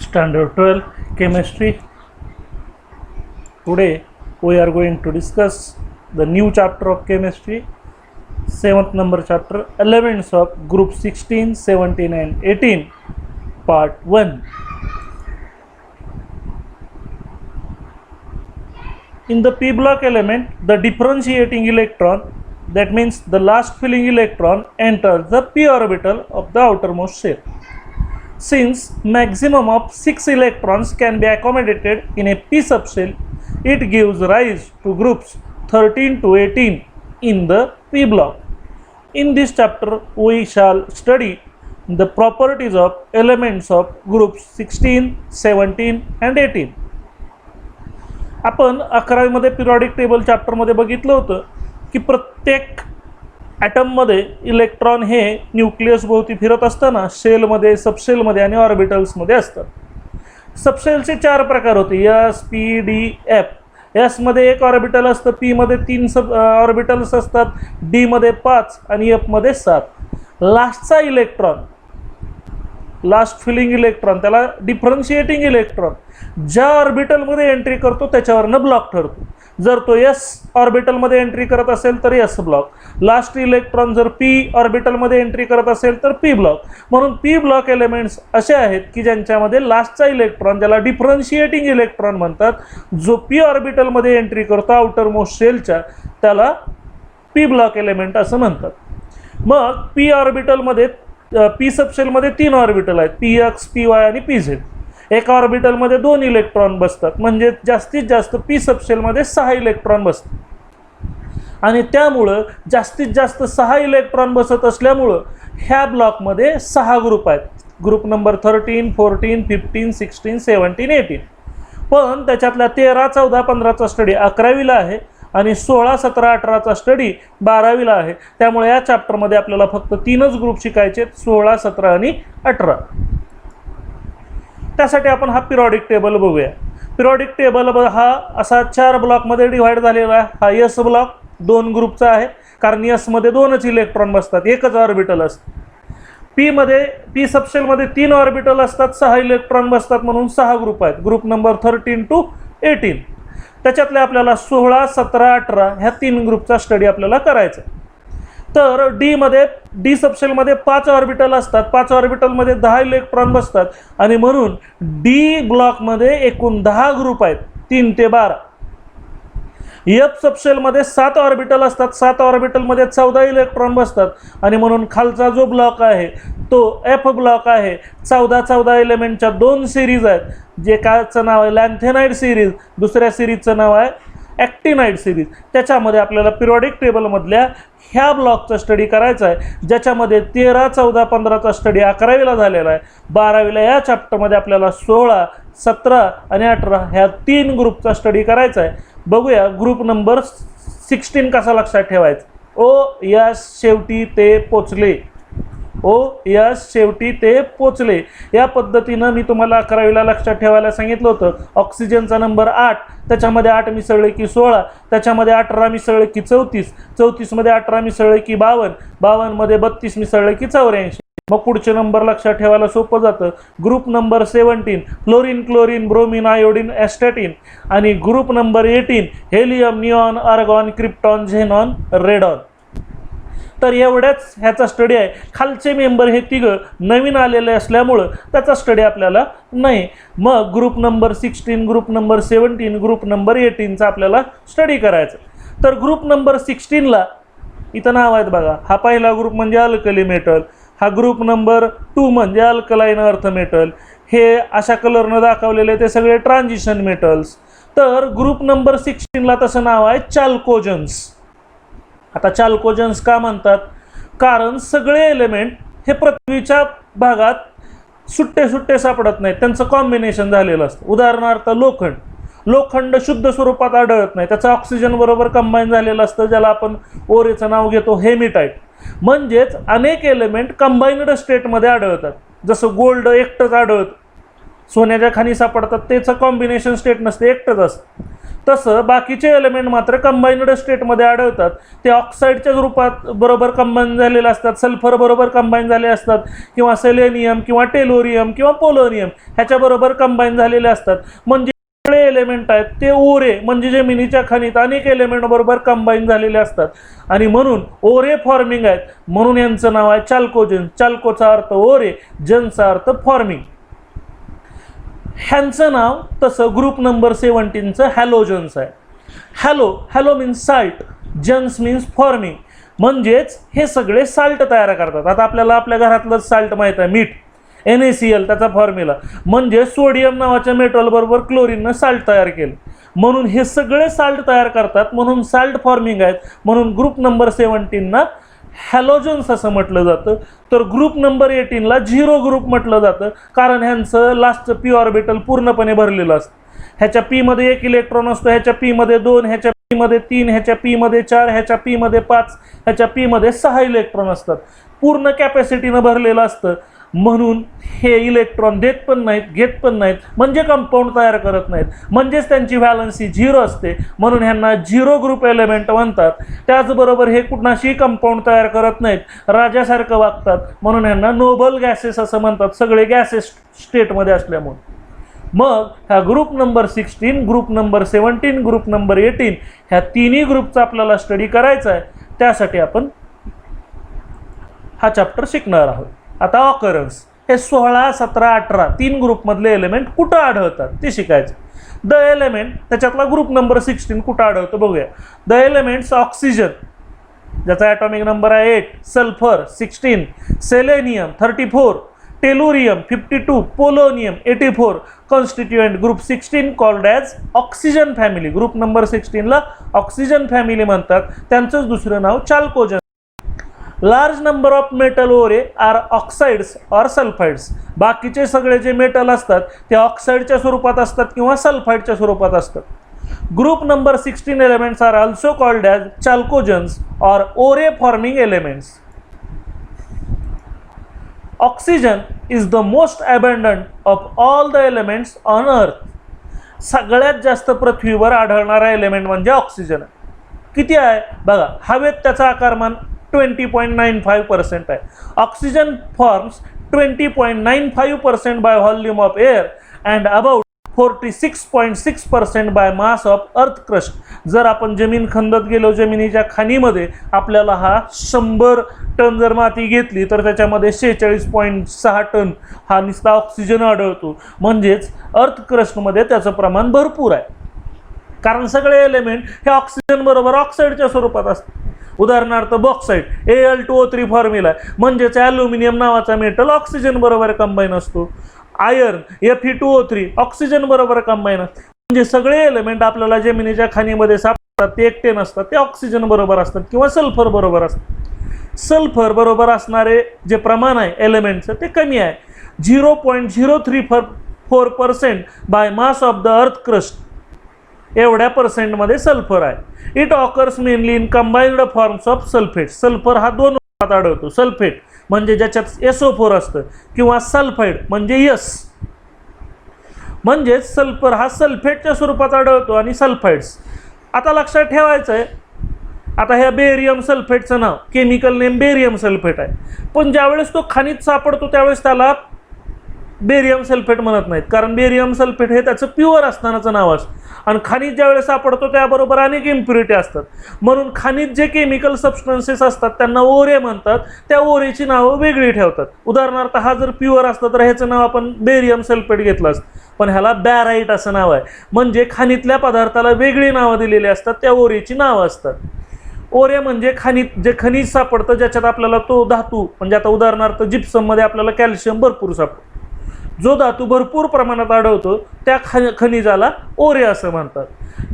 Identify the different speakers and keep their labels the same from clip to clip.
Speaker 1: Standard 12 Chemistry. Today we are going to discuss the new chapter of chemistry, 7th number chapter, elements of group 16, 17 and 18, part 1. In the p block element, the differentiating electron, that means the last filling electron, enters the p orbital of the outermost shell. Since maximum of 6 electrons can be accommodated in a p subshell, it gives rise to groups 13 to 18 in the p block. In this chapter, we shall study the properties of elements of groups 16, 17 and 18. आपण 11वी मध्ये periodic table chapter मध्ये बघितलं होतं की प्रत्येक item मध्ये electron हे nucleus भोवती फिरत असताना शेल मध्ये, सबशेल मध्ये आणि ऑर्बिटल्स मध्ये असतात. सबशेलचे 4 प्रकार होते, S, P, D, F. S मध्ये 1 ऑर्बिटल असतं, पी मध्ये 3 सब ऑर्बिटल्स असतात, डी मध्ये 5 आणि एफ मध्ये 7. लास्टचा इलेक्ट्रॉन, लास्ट फिलिंग इलेक्ट्रॉन, त्याला डिफरन्शिएटिंग इलेक्ट्रॉन ज्या ऑर्बिटल मध्ये एंट्री करतो त्याच्यावरनं ब्लॉक ठरतो. जर तो एस ऑर्बिटल मध्ये एंट्री करत असेल तर एस ब्लॉक, लास्ट इलेक्ट्रॉन जर पी ऑर्बिटल मध्ये एंट्री करत असेल तर पी ब्लॉक. म्हणून पी ब्लॉक एलिमेंट्स असे आहेत की ज्यांच्यामध्ये लास्टचा इलेक्ट्रॉन, ज्याला डिफरन्शिएटिंग इलेक्ट्रॉन म्हणतात, जो पी ऑर्बिटल मध्ये एंट्री करतो आउटर मोस्ट शेलच्या, त्याला पी ब्लॉक एलिमेंट असं म्हणतात. मग पी ऑर्बिटल मध्ये, पी सबशेल मध्ये 3 ऑर्बिटल आहेत, पी एक्स, पी वाय आणि पी झेड. एका ऑर्बिटल मध्ये 2 इलेक्ट्रॉन बसतात, म्हणजे जास्तीत जास्त पी सबशेल मध्ये 6 इलेक्ट्रॉन बसतात. आणि त्यामुळं जास्तीत जास्त 6 इलेक्ट्रॉन बसत असल्यामुळं ह्या ब्लॉकमध्ये 6 ग्रुप आहेत. Group number 13, 14, 15, 16, 17, 18. पण त्याच्यातल्या 13, 14, 15चा स्टडी 11वीला आहे आणि 16, 17, 18चा स्टडी 12वीला आहे. त्यामुळे या चॅप्टरमध्ये आपल्याला फक्त 3च ग्रुप शिकायचे, 16, 17 आणि 18. त्यासाठी आपण हा पिरियॉडिक टेबल बघूया. पिरियॉडिक टेबल हा असा 4 ब्लॉकमध्ये डिव्हाइड झालेला आहे. हा एस ब्लॉक 2 ग्रुपचा आहे, कारण एस मध्ये 2च इलेक्ट्रॉन बसतात, 1च ऑर्बिटल असतं. पी मध्ये, पी सबशेलमध्ये 3 ऑर्बिटल असतात, 6 इलेक्ट्रॉन बसतात, म्हणून 6 ग्रुप आहेत. Group number 13 to 18. त्याच्यातले आपल्याला 16, 17, 18 ह्या 3 ग्रुपचा स्टडी आपल्याला करायचा. तर डी मध्ये, डी सबशेलमध्ये 5 ऑर्बिटल असतात, 5 ऑर्बिटलमध्ये 10 इलेक्ट्रॉन बसतात आणि म्हणून डी ब्लॉकमध्ये एकूण 10 ग्रुप आहेत, 3 ते 12. एफ सबशेलमध्ये 7 ऑर्बिटल असतात, 7 ऑर्बिटलमध्ये 14 इलेक्ट्रॉन बसतात आणि म्हणून खालचा जो ब्लॉक आहे तो एफ ब्लॉक आहे. 14 एलिमेंटच्या 2 सिरीज आहेत, जे कायचं नाव आहे लॅन्थेनाइड सिरीज, दुसऱ्या सिरीजचं नाव आहे ॲक्टिनाइड सिरीज. त्याच्यामध्ये आपल्याला पिरियॉडिक टेबलमधल्या ह्या ब्लॉकचा स्टडी करायचा आहे, ज्याच्यामध्ये 13, 14, 15चा स्टडी 11वीला झालेला आहे. 12वीला या चॅप्टरमध्ये आपल्याला 16, 17 आणि 18 ह्या 3 ग्रुपचा स्टडी करायचा आहे. बघूया ग्रुप नंबर 16 कसा लक्षात ठेवायचा. ओ यस शेवटी ते पोचले, ओ यस शेवटी ते पोचले. या पद्धतीनं मी तुम्हाला 11वीला लक्षात ठेवायला सांगितलं होतं. ऑक्सिजनचा नंबर 8, त्याच्यामध्ये 8 मिसळले की 16, त्याच्यामध्ये 18 मिसळले की 34, 34 मध्ये 18 मिसळले की 52, 52 मध्ये 32 मिसळले की 84. मग पुढचे नंबर लक्षात ठेवायला सोपं जातं. Group number 17 fluorine, chlorine, bromine, iodine, astatine. आणि group number 18 helium, neon, argon, krypton, xenon, radon. तर एवढ्याच ह्याचा स्टडी आहे. खालचे मेंबर हे 3 नवीन आलेले असल्यामुळं त्याचा स्टडी आपल्याला नाही. मग group number 16, group number 17, group number 18चा आपल्याला स्टडी करायचा. तर ग्रुप नंबर 16ला इथं नाव आहेत बघा. हा पहिला ग्रुप म्हणजे अल्कली मेटल, हा ग्रुप नंबर 2 म्हणजे अल्कलाइन अर्थ मेटल, हे अशा कलरनं दाखवलेले ते सगळे ट्रान्झिशन मेटल्स. तर ग्रुप नंबर 16ला तसं नाव आहे चाल्कोजन्स. आता चाल्कोजन्स का म्हणतात? कारण सगळे एलिमेंट हे पृथ्वीच्या भागात सुट्टे सापडत नाहीत, त्यांचं कॉम्बिनेशन झालेलं असतं. उदाहरणार्थ लोखंड, लोखंड शुद्ध स्वरूपात आढळत नाही, त्याचं ऑक्सिजन बरोबर कंबाईन झालेलं असतं, ज्याला आपण ओरेचं नाव घेतो हेमिटाईट. म्हणजेच अनेक एलिमेंट कंबाईन्ड स्टेटमध्ये आढळतात. जसं गोल्ड एकटंच आढळतं, सोन्याच्या खाणी सापडतात त्याचं कॉम्बिनेशन स्टेट नसते, एकटंच असतं. तसं बाकीचे एलिमेंट मात्र कंबाईन्ड स्टेटमध्ये आढळतात. ते ऑक्साईडच्या रूपात बरोबर कंबाईन झालेले असतात, सल्फर बरोबर कंबाईन झाले असतात, किंवा सेलेनियम किंवा टेलोरियम किंवा पोलोनियम ह्याच्याबरोबर कंबाईन झालेले असतात. म्हणजे सगळे एलिमेंट आहेत ते ओरे म्हणजे जमिनीच्या खाणीत अनेक एलिमेंट बरोबर कंबाईन झालेले असतात आणि म्हणून ओरे फॉर्मिंग आहेत. म्हणून यांचं नाव आहे चाल्कोजन. चाल्कोचा अर्थ ओरे, जनचा अर्थ फॉर्मिंग. ह्यांचं नाव तसं ग्रुप नंबर 17चं हॅलोजन्स आहे. Halo means salt, gens means forming. म्हणजेच हे सगळे साल्ट तयार करतात. आता आपल्याला आपल्या घरातलं साल्ट माहीत आहे, मीठ, NaCl त्याचा फॉर्म्युला. म्हणजे सोडियम नावाच्या मेटल बरोबर क्लोरीननं साल्ट तयार केलं, म्हणून हे सगळे साल्ट तयार करतात, म्हणून साल्ट फॉर्मिंग आहेत. म्हणून ग्रुप नंबर 17 हॅलोजन्स असं म्हटलं जातं. तर ग्रुप नंबर 18ला झिरो ग्रुप म्हटलं जातं, कारण ह्यांचं लास्टचं पी ऑर्बिटल पूर्णपणे भरलेलं असतं. ह्याच्या पी मध्ये 1 इलेक्ट्रॉन असतो, ह्याच्या पी मध्ये 2, ह्याच्या पी मध्ये 3, ह्याच्या पी मध्ये 4, ह्याच्या पी मध्ये 5, ह्याच्या पी मध्ये 6 इलेक्ट्रॉन असतात. पूर्ण कॅपॅसिटीनं भरलेलं असतं. म्हणून हे इलेक्ट्रॉन देत पण नाहीत, घेत पण नाहीत, म्हणजे कंपाऊंड तयार करत नाहीत, म्हणजेच त्यांची व्हॅलन्सी 0 असते. म्हणून ह्यांना झिरो ग्रुप एलिमेंट म्हणतात. त्याचबरोबर हे कुणाशी कंपाऊंड तयार करत नाहीत, राजासारखं वागतात, म्हणून ह्यांना नोबल गॅसेस असं म्हणतात, सगळे गॅसेस स्टेटमध्ये असल्यामुळे. मग ह्या group number 16, group number 17, group number 18 ह्या तिन्ही ग्रुपचा आपल्याला स्टडी करायचा आहे. त्यासाठी आपण हा चॅप्टर शिकणार आहोत. आता ऑकरन्स हे 16, 17, 18 तीन ग्रुपमधले एलिमेंट कुठं आढळतात ते शिकायचं. द एलिमेंट त्याच्यातला ग्रुप नंबर 16 कुठं आढळतो बघूया. द एलिमेंट्स ऑक्सिजन ज्याचा ॲटॉमिक नंबर आहे 8, sulphur 16, selenium 34, tellurium 52, polonium 84 constituent group 16 called as oxygen family. Group number 16ला ऑक्सिजन फॅमिली म्हणतात. त्यांचंच दुसरं नाव chalcogen. Large number of metal ores are oxides or sulphides. बाकीचे सगळे जे मेटल असतात ते ऑक्साईडच्या स्वरूपात असतात किंवा सल्फाइडच्या स्वरूपात असतात. Group number 16 elements are also called as chalcogens or ore forming elements. Oxygen is the most abundant of all the elements on earth. सगळ्यात जास्त पृथ्वीवर आढळणारा एलिमेंट म्हणजे ऑक्सिजन. किती आहे बघा, हवेत त्याचा आकारमान 20.95% आहे. Oxygen forms 20.95% by volume of air and about 46.6% by mass of earth crust. जर आपण जमीन खंदत गेलो, जमिनीच्या खाणीमध्ये आपल्याला हा 100 टन जर माती घेतली तर त्याच्यामध्ये 46.6 टन हा नुसता ऑक्सिजन आढळतो. म्हणजेच अर्थ क्रस्टमध्ये त्याचं प्रमाण भरपूर आहे, कारण सगळे एलिमेंट हे ऑक्सिजन बरोबर ऑक्साईडच्या स्वरूपात असतात. उदाहरणार्थ बॉक्साईड Al2O3 फॉर्म्युला आहे, म्हणजेच ॲल्युमिनियम नावाचा मेटल ऑक्सिजन बरोबर कंबाईन असतो. आयर्न Fe2O3 ऑक्सिजन बरोबर कंबाईन असते. म्हणजे सगळे एलिमेंट आपल्याला जमिनीच्या खाणीमध्ये सापडतात ते एकटे नसतात, ते ऑक्सिजन बरोबर असतात किंवा सल्फर बरोबर असतात. सल्फर बरोबर असणारे जे प्रमाण आहे एलिमेंटचं ते कमी आहे, 0.034% by mass of the earth crust. एवढ्या पर्सेंटमध्ये सल्फर आहे. It occurs mainly in combined forms of sulphate. Sulphur हा 2 रूपात आढळतो. सल्फेट म्हणजे ज्याच्यात SO4 असतं किंवा सल्फाइड म्हणजे यस. म्हणजेच सल्फर हा सल्फेटच्या स्वरूपात आढळतो आणि सल्फाइड्स. आता लक्षात ठेवायचं आहे, आता ह्या बेरियम सल्फेटचं नाव केमिकल नेम बेरियम सल्फेट आहे, पण ज्यावेळेस तो खाणीत सापडतो त्यावेळेस त्याला बेरियम सल्फेट म्हणत नाहीत, कारण बेरियम सल्फेट हे त्याचं प्युअर असतानाचं नाव असतं आणि खाणीत ज्यावेळेस सापडतो त्याबरोबर अनेक इम्प्युरिटी असतात. म्हणून खाणीत जे केमिकल सबस्टन्सेस असतात त्यांना ओरे म्हणतात. त्या ओरेची नावं वेगळी ठेवतात. उदाहरणार्थ हा जर प्युअर असतं तर ह्याचं नाव आपण बेरियम सल्फेट घेतलं असतं, पण ह्याला बॅराईट असं नाव आहे. म्हणजे खाणीतल्या पदार्थाला वेगळी नावं दिलेली असतात, त्या ओरेची नावं असतात. ओरे म्हणजे खाणीत जे खनिज सापडतं ज्याच्यात आपल्याला तो धातू, म्हणजे आता उदाहरणार्थ जिप्सममध्ये आपल्याला कॅल्शियम भरपूर सापडतो. जो धातू भरपूर प्रमाणात आढळतो त्या खनिजाला ओरे असं म्हणतात.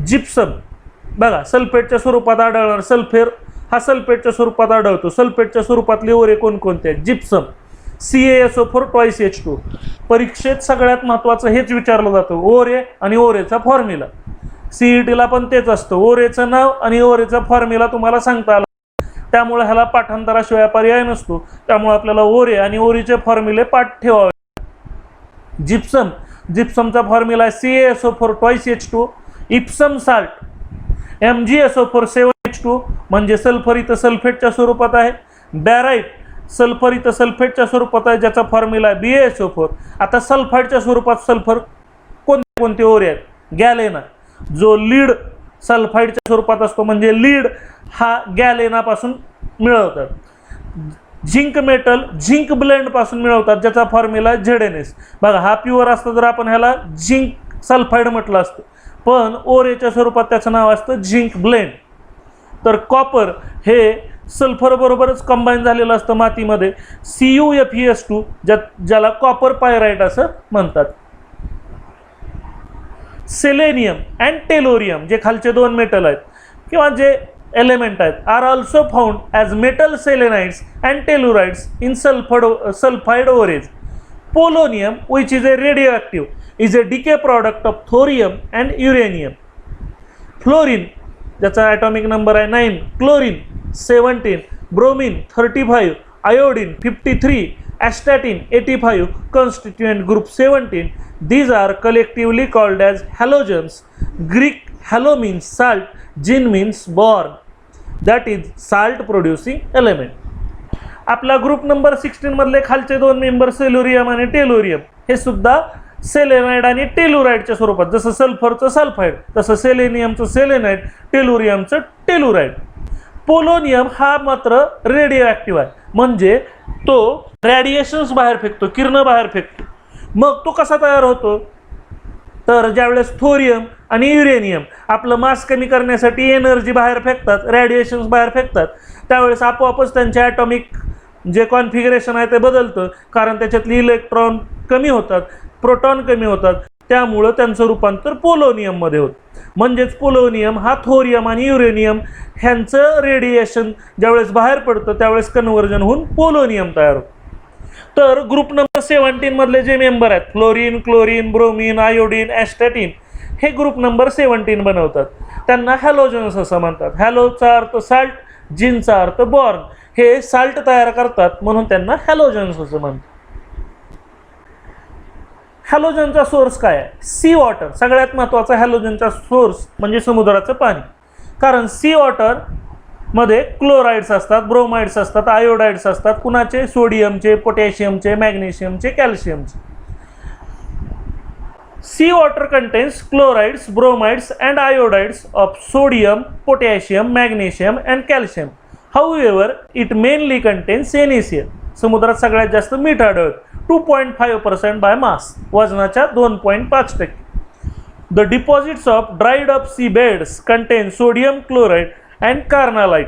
Speaker 1: जिप्सम बघा सल्फेटच्या स्वरूपात आढळणार. सल्फेट हा सल्फेटच्या स्वरूपात आढळतो. सल्फेटच्या स्वरूपातले ओरे कोणकोणते आहेत? Gypsum, CaSO4 2 H2. परीक्षेत सगळ्यात महत्त्वाचं हेच विचारलं जातं, ओरे आणि ओरेचा फॉर्म्युला. CETला पण तेच असतं, ओरेचं नाव आणि ओरेचा फॉर्म्युला तुम्हाला सांगता आला. त्यामुळे ह्याला पाठांतराशिवाय पर्याय नसतो. त्यामुळे आपल्याला ओरे आणि ओरीचे फॉर्म्युले पाठ ठेवावे. जिप्सम जिप्समचा फॉर्म्युला आहे CaSO4 2 H2, Epson salt MgSO4 7 H2 म्हणजे सल्फर इथं सल्फेटच्या स्वरूपात आहे, बॅराइट सल्फर इथं सल्फेटच्या स्वरूपात आहे ज्याचा फॉर्म्युला आहे BaSO4. आता सल्फाईडच्या स्वरूपात सल्फर कोणते ओरे आहेत? गॅलेना, जो लीड सल्फाईडच्या स्वरूपात असतो म्हणजे लीड हा गॅलेनापासून मिळवतात. झिंक मेटल झिंक ब्लेंड पासून मिळवतात ज्याचा फॉर्म्युला ZnS. बघा हा प्युअर असतं तर आपण ह्याला झिंक सल्फाईड म्हटलं असतं, पण ओरेच्या स्वरूपात त्याचं नाव असतं झिंक ब्लेंड. तर कॉपर हे सल्फर बरोबरच कंबाईन झालेलं असतं मातीमध्ये, CuFeS2 ज्याला कॉपर पायराईट असं म्हणतात. सेलेनियम अँड टेलोरियम जे खालचे दोन मेटल आहेत किंवा जे एलिमेंट आहेत are also found as metal selenides and tellurides in sulphide ores. Polonium which is a radio is a decay product of thorium and uranium. Fluorine ज्याचा ॲटॉमिक नंबर आहे 9, chlorine 17, bromine 35, iodine 53, astatine 85 constituent group 17. These are collectively called as halogens. Greek halo means salt, gin means born, that is salt producing element. आपला group number 16 मधले खालचे दोन member सेलोरियम आणि tellurium हे सुद्धा selenide आणि टेलुराइडच्या स्वरूपात, जसं सल्फरचं सल्फाइड तसं सेलेनियमचं सेलेनाइड, टेलुरियमचं टेलुराइड. पोलोनियम हा मात्र रेडिओ ॲक्टिव्ह आहे म्हणजे तो रेडिएशन्स बाहेर फेकतो, किरण बाहेर फेकतो. मग तो कसा तयार होतो? तर ज्यावेळेस थोरियम आणि युरेनियम आपलं मास कमी करण्यासाठी एनर्जी बाहेर फेकतात, रेडिएशन्स बाहेर फेकतात, त्यावेळेस आपोआपच त्यांचे ॲटॉमिक जे कॉन्फिगरेशन आहे ते बदलतं, कारण त्याच्यातली इलेक्ट्रॉन कमी होतात, प्रोटॉन कमी होतात, त्यामुळं त्यांचं रूपांतर पोलोनियममध्ये होतं. म्हणजेच पोलोनियम हा थोरियम आणि युरेनियम ह्यांचं रेडिएशन ज्यावेळेस बाहेर पडतं त्यावेळेस कन्व्हर्जन होऊन पोलोनियम तयार होतं. तर ग्रुप नंबर 17 मधले जे मेंबर आहेत फ्लोरीन, क्लोरीन, ब्रोमीन, आयोडीन, ॲस्टॅटिन हे ग्रुप नंबर 17 बनवतात. त्यांना हॅलोजन्स असं म्हणतात. हॅलोचा अर्थ साल्ट, जिनचा अर्थ बॉर्न. हे साल्ट तयार करतात म्हणून त्यांना हॅलोजन्स असं म्हणतात. हॅलोजनचा सोर्स काय आहे? Sea water. सगळ्यात महत्त्वाचा हॅलोजनचा सोर्स म्हणजे समुद्राचं पाणी, कारण सी वॉटर मध्ये क्लोराइड्स असतात, ब्रोमाइड्स असतात, आयोडाइड्स असतात. कुणाचे? सोडियमचे, पोटॅशियमचे, मॅग्नेशियमचे, कॅल्शियमचे. Sea water contains chlorides, bromides and iodides of sodium, potassium, magnesium and calcium. However it mainly contains NaCl. समुद्रात सगळ्यात जास्त मीठ आढळतं 2.5% बाय मास, वजनाच्या 2.5%. The deposits of dried up sea beds contain sodium chloride and carnallite.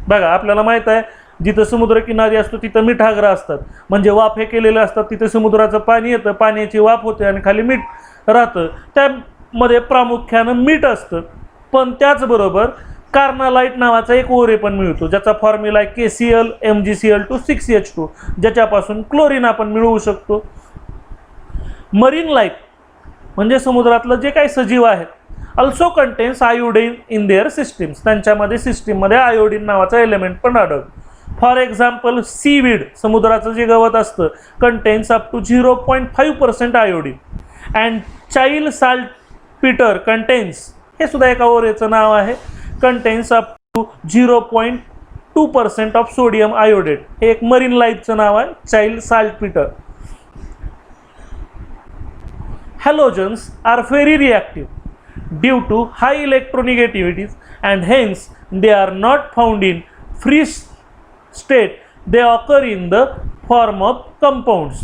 Speaker 1: बघा आपल्याला माहीत आहे जिथं समुद्रकिनारी असतो तिथं मिठाग्र असतात, म्हणजे वाफ हे केलेले असतात, तिथे समुद्राचं पाणी येतं, पाण्याची वाफ होते आणि खाली मीठ राहतं, त्यामध्ये प्रामुख्यानं मीठ असतं. पण त्याचबरोबर कार्नालाइट नावाचा एक ओरे पण मिळतो ज्याचा फॉर्म्युला आहे KCl MgCl2 6H2, ज्याच्यापासून क्लोरीन आपण मिळवू शकतो. मरीन लाईफ म्हणजे समुद्रातलं जे काही सजीव आहेत also contains iodine in their systems. त्यांच्यामध्ये सिस्टीममध्ये आयोडीन नावाचा एलिमेंट पण आढळतो. फॉर एक्झाम्पल सीवीड, समुद्राचं जे गवत असतं, contains up to 0.5% iodine. And Chile saltpetre contains, हे सुद्धा एका ओरेचं नाव आहे, contains up to 0.2% of sodium iodate. हे एक मरीन लाईफचं नाव आहे, Chile saltpetre. Halogens are very reactive due to high electronegativities and hence they are not found in free state. They occur in the form of compounds.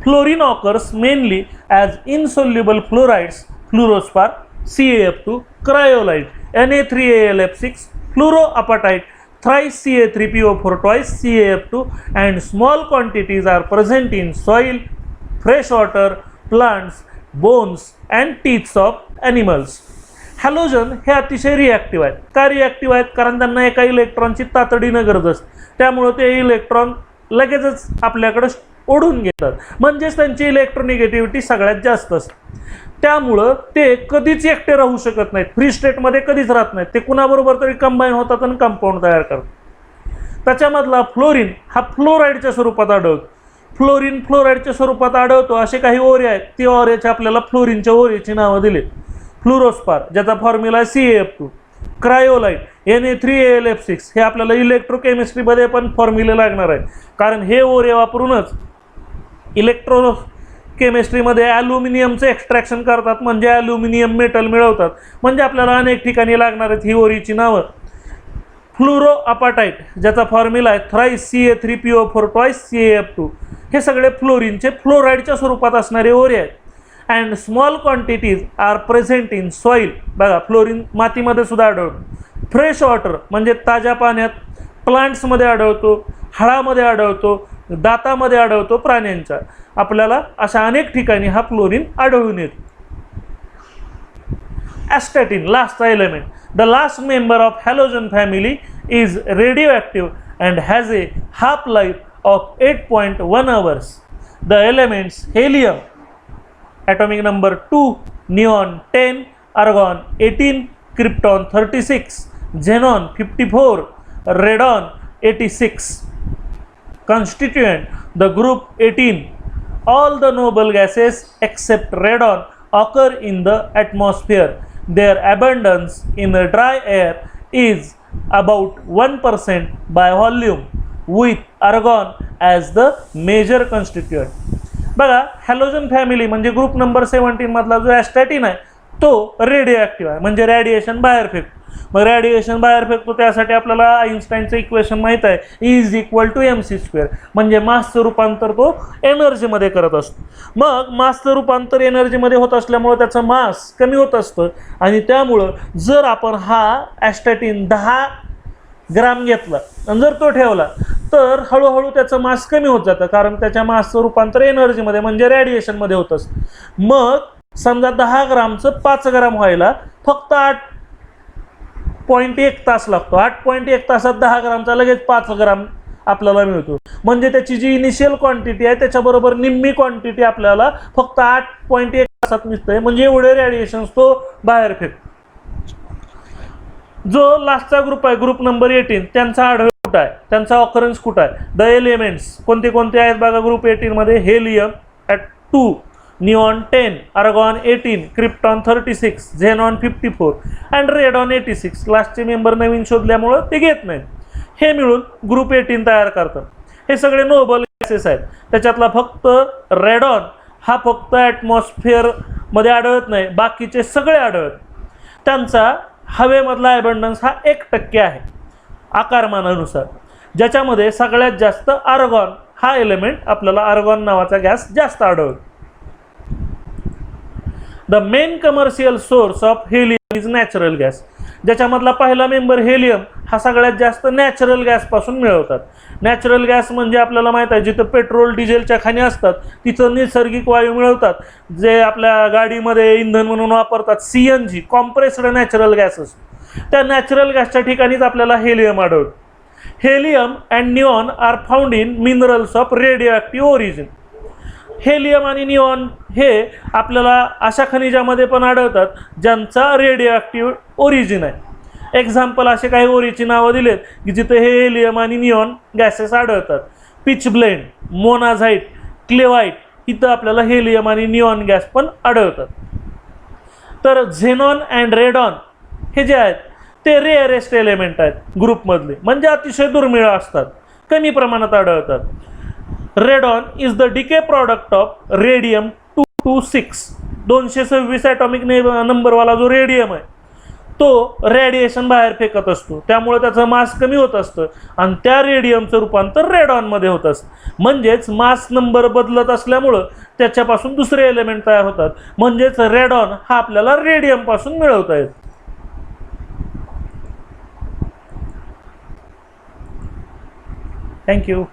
Speaker 1: Fluorine occurs mainly as insoluble fluorides, fluorspar, CaF2, cryolite, Na3AlF6, fluoroapatite, thrice Ca3PO4 twice CaF2, and small quantities are present in soil, fresh water, plants, bones and teeths of animals. Halogen हे अतिशय reactive आहेत. का reactive आहेत? कारण त्यांना एका इलेक्ट्रॉनची तातडीनं गरज असते, त्यामुळं ते इलेक्ट्रॉन लगेचच आपल्याकडं ओढून घेतात, म्हणजेच त्यांची इलेक्ट्रोनिगेटिव्हिटी सगळ्यात जास्त असते. त्यामुळं ते कधीच एकटे राहू शकत नाहीत, फ्री स्टेटमध्ये कधीच राहत नाहीत, ते कुणाबरोबर तरी कंबाईन होतात आणि कंपाऊंड तयार करतात. त्याच्यामधला फ्लोरीन हा फ्लोराईडच्या स्वरूपात आढळतो. फ्लोरीन फ्लोराईडच्या स्वरूपात आढळतो असे काही ओरे आहेत, ते ओरेचे आपल्याला फ्लोरीनच्या ओरेची नावं दिली. फ्लोरोस्पार ज्याचा फॉर्म्युला CaF2, क्रायोलाइट Na3AlF6 हे आपल्याला इलेक्ट्रोकेमिस्ट्रीमध्ये पण फॉर्म्युले लागणार आहे, कारण हे ओरे वापरूनच इलेक्ट्रो केमिस्ट्रीमध्ये ॲल्युमिनियमचं एक्स्ट्रॅक्शन करतात, म्हणजे ॲल्युमिनियम मेटल मिळवतात. म्हणजे आपल्याला अनेक ठिकाणी लागणार आहेत ही ओरीची नावं. फ्लोरोअपाटाईट ज्याचा फॉर्म्युला आहे थ्राईस Ca3PO4 ट्वाईस CaF2 हे सगळे फ्लोरीनचे फ्लोराईडच्या स्वरूपात असणारे ओरे आहेत. And small quantities are present in soil. बघा फ्लोरीन मातीमध्ये सुद्धा आढळतो. फ्रेश वॉटर म्हणजे ताज्या पाण्यात, प्लांट्समध्ये आढळतो, हाडामध्ये आढळतो, दातामध्ये आढळतो प्राण्यांच्या. आपल्याला अशा अनेक ठिकाणी हा फ्लोरीन आढळून येतो. ॲस्टॅटिन लास्टचा element, the last member of halogen family is radioactive and has a half life of 8.1 hours. The elements helium atomic number 2, neon 10, argon 18, krypton 36, xenon 54, radon 86. Constituent the group 18. All the noble gases except radon occur in the atmosphere. Their abundance in the dry air is about 1% by volume, with argon as the major constituent. बघा halogen family म्हणजे group number 17 मधला जो ॲस्टॅटिन आहे तो radio active आहे, म्हणजे radiation बाहेर फेकतो. मग रॅडिएशन बाहेर फेकतो त्यासाठी आपल्याला आईन्स्टाईनचं इक्वेशन माहीत आहे, E=mc², म्हणजे मासचं रूपांतर तो एनर्जीमध्ये करत असतो. मग मासचं रूपांतर एनर्जीमध्ये होत असल्यामुळं त्याचं मास कमी होत असतं, आणि त्यामुळं जर आपण हा ॲस्टॅटिन 10 ग्राम घेतला आणि जर तो ठेवला तर हळूहळू त्याचं मास कमी होत जातं, कारण त्याच्या मासचं रूपांतर एनर्जीमध्ये म्हणजे रॅडिएशनमध्ये होत असतं. मग समजा 10 ग्रामचं 5 ग्राम व्हायला फक्त 8.1 तास लागतो. 8.1 तासात 10 ग्रामचा लगेच 5 ग्राम आपल्याला मिळतो. म्हणजे त्याची जी इनिशियल क्वांटिटी आहे त्याच्याबरोबर निम्मी क्वांटिटी आपल्याला फक्त 8.1 तासात मिळते. म्हणजे एवढे रॅडिएशन्स तो बाहेर फेकतो. जो लास्टचा ग्रुप आहे ग्रुप नंबर 18 त्यांचा आढळ कुठं आहे, त्यांचा ऑकरन्स कुठं आहे. द एलिमेंट्स कोणते कोणते आहेत बघा ग्रुप 18 मध्ये, helium at 2, neon 10, argon 18, krypton 36, xenon 54 and radon 86. लास्टचे मेंबर नवीन शोधल्यामुळं ते घेत नाहीत. हे मिळून ग्रुप 18 तयार करतात. हे सगळे नोबल गॅसेस आहेत. त्याच्यातला फक्त रेडॉन हा फक्त ॲटमॉस्फिअरमध्ये आढळत नाही, बाकीचे सगळे आढळत. त्यांचा हवेमधला ॲबंडन्स हा 1% आहे आकारमानानुसार, ज्याच्यामध्ये सगळ्यात जास्त आर्गॉन हा एलिमेंट आपल्याला आर्गॉन नावाचा गॅस जास्त आढळतो. The main commercial source of helium is natural gas. ज्याच्यामधला पहिला मेंबर हेलियम हा सगळ्यात जास्त नॅचरल गॅसपासून मिळवतात. नॅचरल गॅस म्हणजे आपल्याला माहीत आहे जिथं पेट्रोल डिझेलच्या खाणी असतात तिथं नैसर्गिक वायू मिळवतात, जे आपल्या गाडीमध्ये इंधन म्हणून वापरतात. CNG कॉम्प्रेस्ड नॅचरल गॅस असतो. त्या नॅचरल गॅसच्या ठिकाणीच आपल्याला हेलियम आढळतो. Helium and neon are found in minerals of radioactive origin. Helium आणि निऑन हे आपल्याला अशा खनिजामध्ये पण आढळतात ज्यांचा रेडिओ ॲक्टिव्ह ओरिजिन आहे. एक्झाम्पल असे काही ओरीची नावं दिलेत की जिथे हे हेलियम आणि निऑन गॅसेस आढळतात. पिच ब्लेंड, मोनाझाईट, क्लेवाईट इथं आपल्याला हेलियम आणि निऑन गॅस पण आढळतात. तर झेनॉन अँड रेडॉन हे जे आहेत ते रेअरेस्ट एलिमेंट आहेत ग्रुपमधले, म्हणजे अतिशय दुर्मिळ असतात, कमी प्रमाणात आढळतात. Radon is the decay product of radium 226. 226 atomic नंबरवाला जो रेडियम आहे तो रॅडिएशन बाहेर फेकत असतो, त्यामुळे त्याचं मास कमी होत असतं आणि त्या रेडियमचं रूपांतर रेडॉनमध्ये होत असतं. म्हणजेच मास नंबर बदलत असल्यामुळं त्याच्यापासून दुसरे एलिमेंट तयार होतात. म्हणजेच रेडॉन हा आपल्याला रेडियमपासून मिळवता येतो. थँक्यू.